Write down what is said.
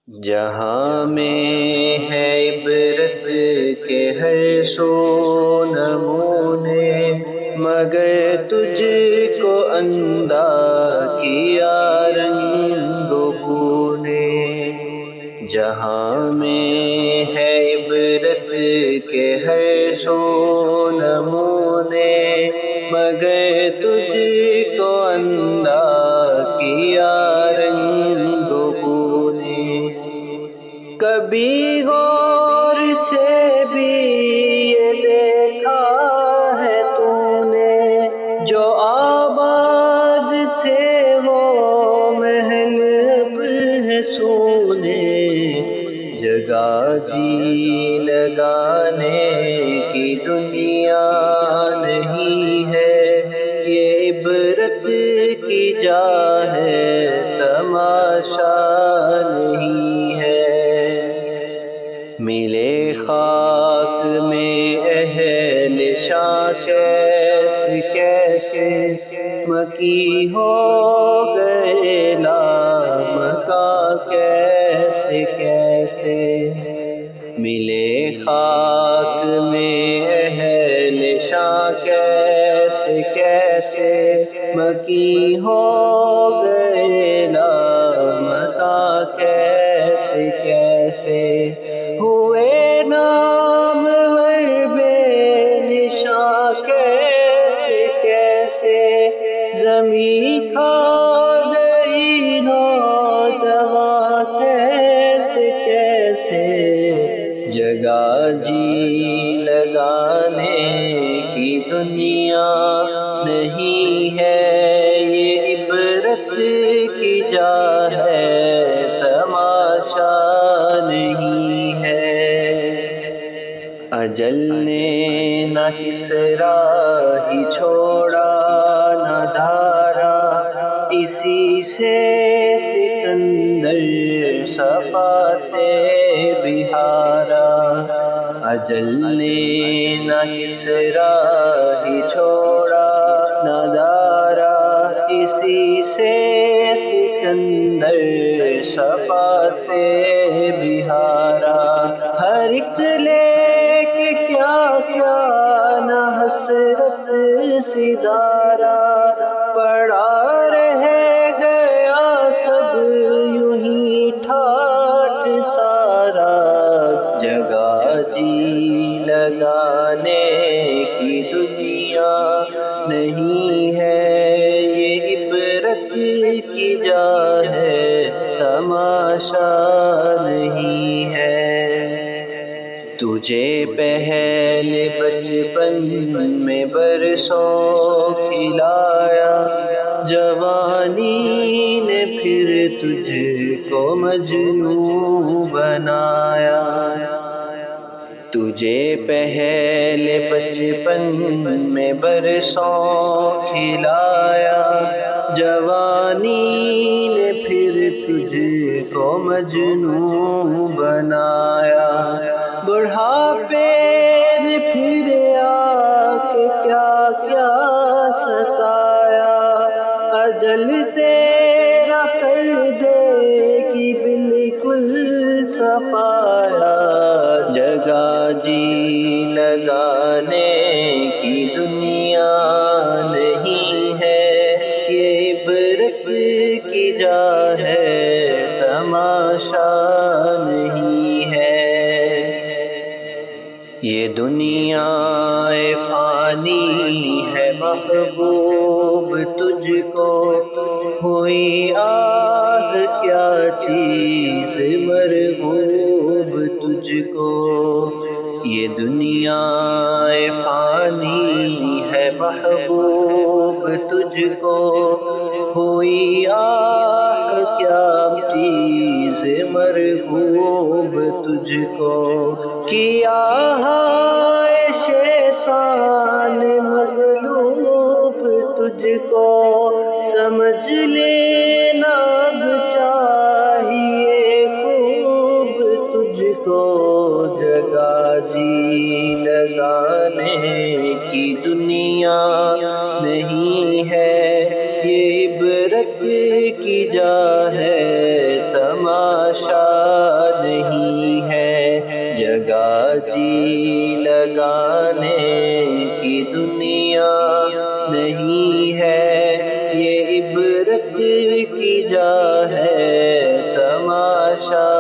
جہاں میں ہے عبرت کے ہر سو نمونے، مگر تجھ کو اندھا کیا رنگ و بو نے۔ جہاں میں ہے عبرت کے ہر سو نمونے، مگر تجھ کو اندھا کیا رنگ و بو نے۔ کبھی غور سے بھی یہ دیکھا ہے تو نے، جو آباد تھے وہ محل اب ہے سونے۔ جگہ جی لگانے کی دنیا نہیں ہے، یہ عبرت کی جا ہے تماشا نہیں ہے۔ ملے خاک میں اہل شاہ کیسے کیسے، مکی ہو گئے لامکاں کیسے کیسے۔ ملے خاک میں اہل شاہ کیسے کیسے، مکی ہو گئے لامکاں کیسے کیسے۔ ہوئے نامور بے نشاں کیسے کیسے، زمین کھا گئی نوجواں کیسے کیسے۔ جگہ جی لگانے کی دنیا نہیں ہے، یہ عبرت کی جا ہے تماشا نہیں ہے۔ اجل نے نہ کسریٰ ہی چھوڑا نہ دارا، اسی سے سکندر صفاتے بہارا۔ اجل نے نہ کسریٰ ہی چھوڑا نہ دارا، اسی سے سکندر صفاتے بہارا۔ ہر ایک لے کے کیا کیا نہ حسرت سدارا، پڑا رہ گیا سب یوں ہی ٹھاٹھ سارا۔ جگہ جی لگانے کی دنیا نہیں ہے، یہ عبرت کی جا ہے تماشا نہیں ہے۔ تجھے پہلے بچپن میں برسوں کھلایا، جوانی نے پھر تجھ کو مجنوں بنایا۔ تجھے پہلے بچپن میں برسوں کھلایا، جوانی نے پھر تجھ کو مجنوں بنایا۔ بڑھاپے نے پھر آ کے کیا کیا ستایا، اجل تیرا کر دے گی بالکل صفایا۔ جگہ جی لگانے کی دنیا نہیں ہے، یہ عبرت کی جا ہے تماشا نہیں ہے۔ یہ دنیا فانی ہے محبوب تجھ کو، ہوئی آہ کیا چیز مرغوب تجھ کو۔ یہ دنیا فانی ہے محبوب تجھ کو، ہوئی آہ کیا چیز مرغوب تجھ کو۔ کیا ہے شیطان مغلوب تجھ کو، سمجھ لینا اب چاہیے خوب تجھ کو۔ جگہ جی لگانے کی دنیا نہیں ہے، یہ عبرت کی جا ہے تماشا جی لگانے کی دنیا نہیں ہے، یہ عبرت کی جا ہے تماشا